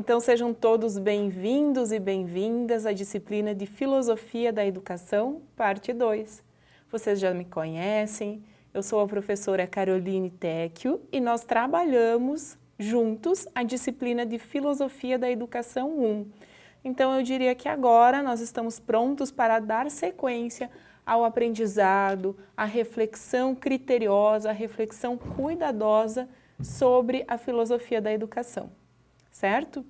Então sejam todos bem-vindos e bem-vindas à disciplina de Filosofia da Educação, parte 2. Vocês já me conhecem, eu sou a professora Caroline Tecchio e nós trabalhamos juntos a disciplina de Filosofia da Educação 1. Então eu diria que agora nós estamos prontos para dar sequência ao aprendizado, à reflexão criteriosa, à reflexão cuidadosa sobre a filosofia da educação. Certo?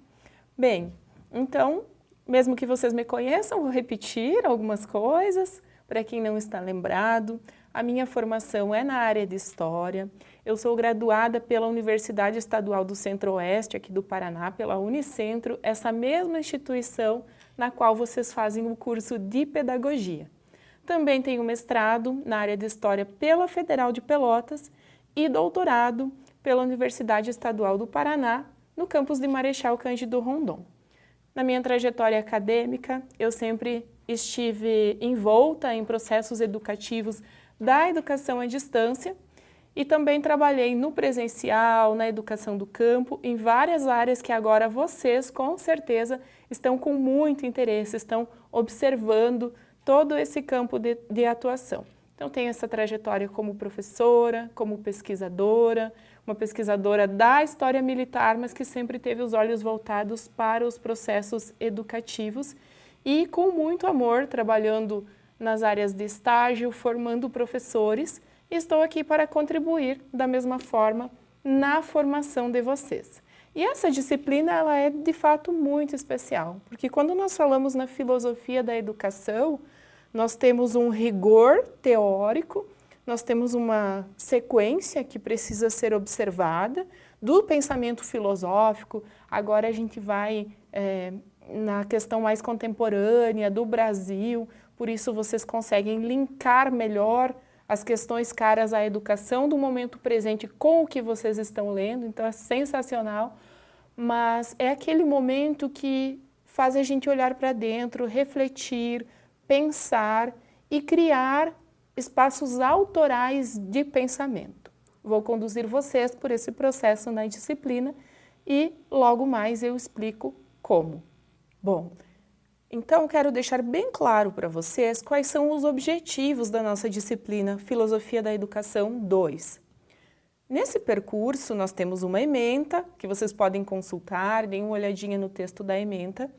Bem, então, mesmo que vocês me conheçam, vou repetir algumas coisas, para quem não está lembrado. A minha formação é na área de História, eu sou graduada pela Universidade Estadual do Centro-Oeste, aqui do Paraná, pela Unicentro, essa mesma instituição na qual vocês fazem o curso de Pedagogia. Também tenho mestrado na área de História pela Federal de Pelotas e doutorado pela Universidade Estadual do Paraná, no campus de Marechal Cândido Rondon. Na minha trajetória acadêmica, eu sempre estive envolta em processos educativos da educação à distância e também trabalhei no presencial, na educação do campo, em várias áreas que agora vocês, com certeza, estão com muito interesse, estão observando todo esse campo de atuação. Então, tenho essa trajetória como professora, como pesquisadora, uma pesquisadora da história militar, mas que sempre teve os olhos voltados para os processos educativos e com muito amor, trabalhando nas áreas de estágio, formando professores, e estou aqui para contribuir da mesma forma na formação de vocês. E essa disciplina, ela é de fato muito especial, porque quando nós falamos na filosofia da educação, nós temos um rigor teórico, nós temos uma sequência que precisa ser observada do pensamento filosófico. Agora a gente vai na questão mais contemporânea do Brasil, por isso vocês conseguem linkar melhor as questões caras à educação do momento presente com o que vocês estão lendo, então é sensacional, mas é aquele momento que faz a gente olhar para dentro, refletir, pensar e criar espaços autorais de pensamento. Vou conduzir vocês por esse processo na disciplina e logo mais eu explico como. Bom, então quero deixar bem claro para vocês quais são os objetivos da nossa disciplina Filosofia da Educação 2. Nesse percurso nós temos uma ementa, que vocês podem consultar, deem uma olhadinha no texto da ementa,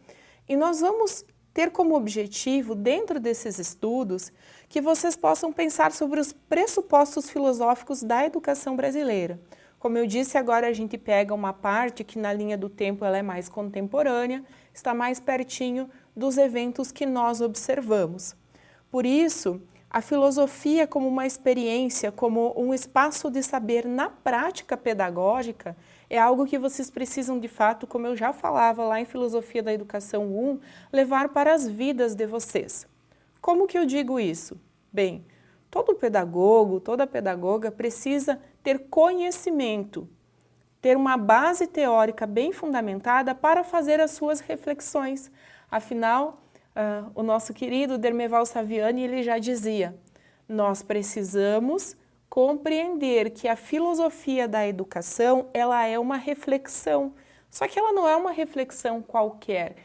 e nós vamos ter como objetivo, dentro desses estudos, que vocês possam pensar sobre os pressupostos filosóficos da educação brasileira. Como eu disse, agora a gente pega uma parte que na linha do tempo ela é mais contemporânea, está mais pertinho dos eventos que nós observamos. Por isso, a filosofia como uma experiência, como um espaço de saber na prática pedagógica, é algo que vocês precisam de fato, como eu já falava lá em Filosofia da Educação 1, levar para as vidas de vocês. Como que eu digo isso? Bem, todo pedagogo, toda pedagoga precisa ter conhecimento, ter uma base teórica bem fundamentada para fazer as suas reflexões. Afinal, o nosso querido Dermeval Saviani, ele já dizia, nós precisamos compreender que a filosofia da educação, ela é uma reflexão, só que ela não é uma reflexão qualquer,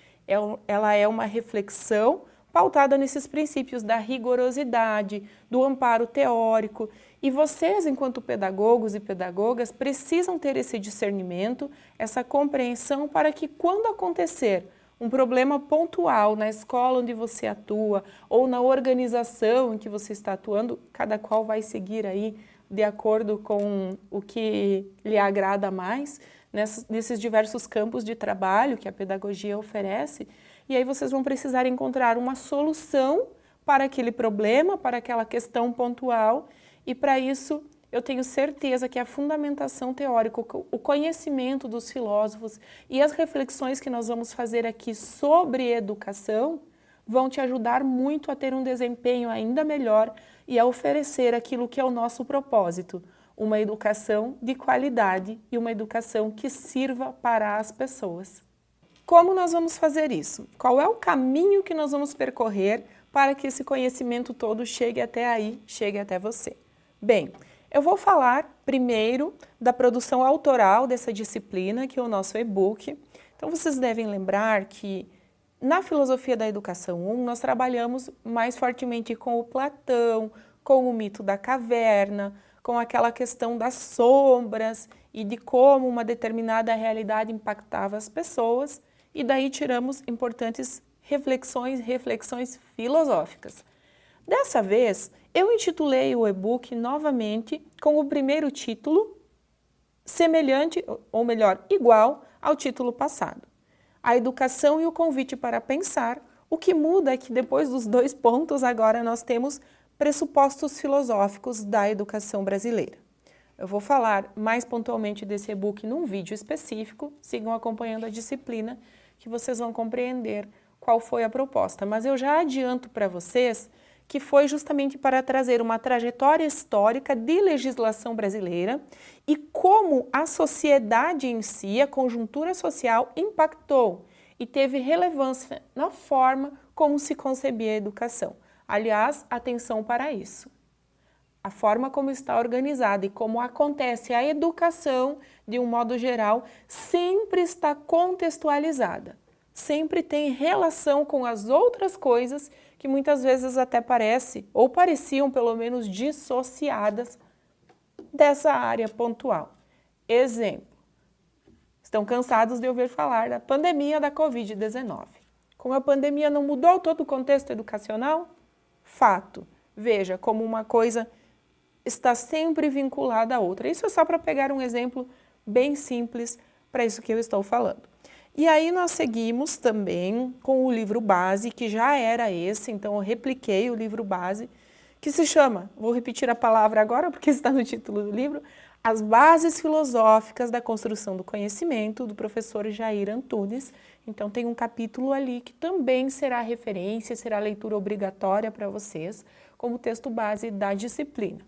ela é uma reflexão pautada nesses princípios da rigorosidade, do amparo teórico, e vocês, enquanto pedagogos e pedagogas, precisam ter esse discernimento, essa compreensão para que quando acontecer um problema pontual na escola onde você atua ou na organização em que você está atuando, cada qual vai seguir aí de acordo com o que lhe agrada mais, nesses diversos campos de trabalho que a pedagogia oferece, e aí vocês vão precisar encontrar uma solução para aquele problema, para aquela questão pontual, e para isso eu tenho certeza que a fundamentação teórica, o conhecimento dos filósofos e as reflexões que nós vamos fazer aqui sobre educação vão te ajudar muito a ter um desempenho ainda melhor e a oferecer aquilo que é o nosso propósito, uma educação de qualidade e uma educação que sirva para as pessoas. Como nós vamos fazer isso? Qual é o caminho que nós vamos percorrer para que esse conhecimento todo chegue até aí, chegue até você? Bem, eu vou falar primeiro da produção autoral dessa disciplina, que é o nosso e-book. Então, vocês devem lembrar que na filosofia da educação 1, nós trabalhamos mais fortemente com o Platão, com o mito da caverna, com aquela questão das sombras e de como uma determinada realidade impactava as pessoas, e daí tiramos importantes reflexões filosóficas. Dessa vez, eu intitulei o e-book novamente com o primeiro título, semelhante, ou melhor, igual ao título passado. A educação e o convite para pensar. O que muda é que depois dos 2 pontos, agora nós temos pressupostos filosóficos da educação brasileira. Eu vou falar mais pontualmente desse e-book num vídeo específico, sigam acompanhando a disciplina que vocês vão compreender qual foi a proposta. Mas eu já adianto para vocês que foi justamente para trazer uma trajetória histórica de legislação brasileira e como a sociedade em si, a conjuntura social, impactou e teve relevância na forma como se concebia a educação. Aliás, atenção para isso. A forma como está organizada e como acontece a educação, de um modo geral, sempre está contextualizada. Sempre tem relação com as outras coisas que muitas vezes até parecem, ou pareciam pelo menos dissociadas dessa área pontual. Exemplo, estão cansados de ouvir falar da pandemia da Covid-19. Como a pandemia não mudou todo o contexto educacional? Fato. Veja como uma coisa está sempre vinculada à outra. Isso é só para pegar um exemplo bem simples para isso que eu estou falando. E aí nós seguimos também com o livro base, que já era esse, então eu repliquei o livro base, que se chama, vou repetir a palavra agora porque está no título do livro, As Bases Filosóficas da Construção do Conhecimento, do professor Jair Antunes. Então tem um capítulo ali que também será referência, será leitura obrigatória para vocês, como texto base da disciplina.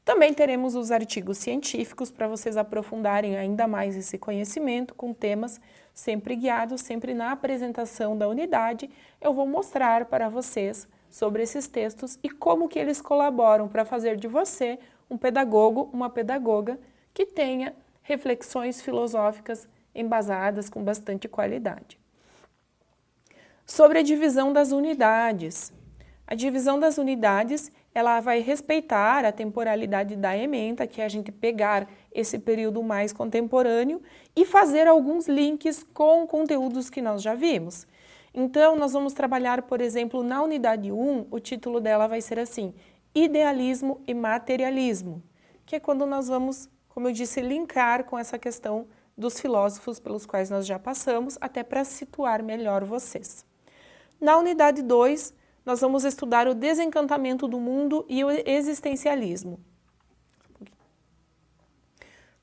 Também teremos os artigos científicos para vocês aprofundarem ainda mais esse conhecimento com temas sempre guiados, sempre na apresentação da unidade. Eu vou mostrar para vocês sobre esses textos e como que eles colaboram para fazer de você um pedagogo, uma pedagoga que tenha reflexões filosóficas embasadas com bastante qualidade. Sobre a divisão das unidades. A divisão das unidades, ela vai respeitar a temporalidade da ementa, que é a gente pegar esse período mais contemporâneo e fazer alguns links com conteúdos que nós já vimos. Então, nós vamos trabalhar, por exemplo, na unidade 1, o título dela vai ser assim, Idealismo e Materialismo, que é quando nós vamos, como eu disse, linkar com essa questão dos filósofos pelos quais nós já passamos, até para situar melhor vocês. Na unidade 2, nós vamos estudar o desencantamento do mundo e o existencialismo.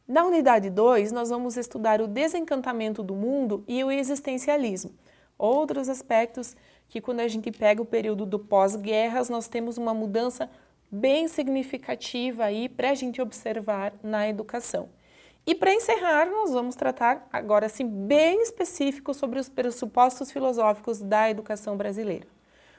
Na unidade 2, nós vamos estudar o desencantamento do mundo e o existencialismo. Outros aspectos que quando a gente pega o período do pós-guerras, nós temos uma mudança bem significativa aí para a gente observar na educação. E para encerrar, nós vamos tratar agora sim bem específico sobre os pressupostos filosóficos da educação brasileira.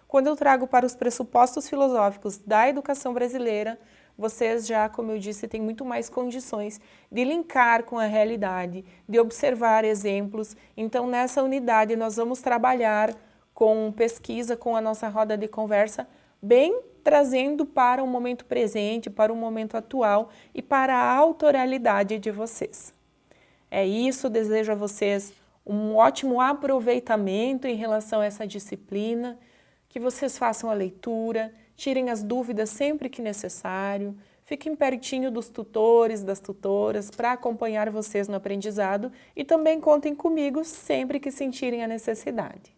Quando eu trago para os pressupostos filosóficos da educação brasileira, vocês já, como eu disse, têm muito mais condições de linkar com a realidade, de observar exemplos. Então, nessa unidade, nós vamos trabalhar com pesquisa, com a nossa roda de conversa, bem trazendo para o momento presente, para o momento atual e para a autoralidade de vocês. É isso, desejo a vocês um ótimo aproveitamento em relação a essa disciplina, que vocês façam a leitura, tirem as dúvidas sempre que necessário, fiquem pertinho dos tutores, das tutoras, para acompanhar vocês no aprendizado e também contem comigo sempre que sentirem a necessidade.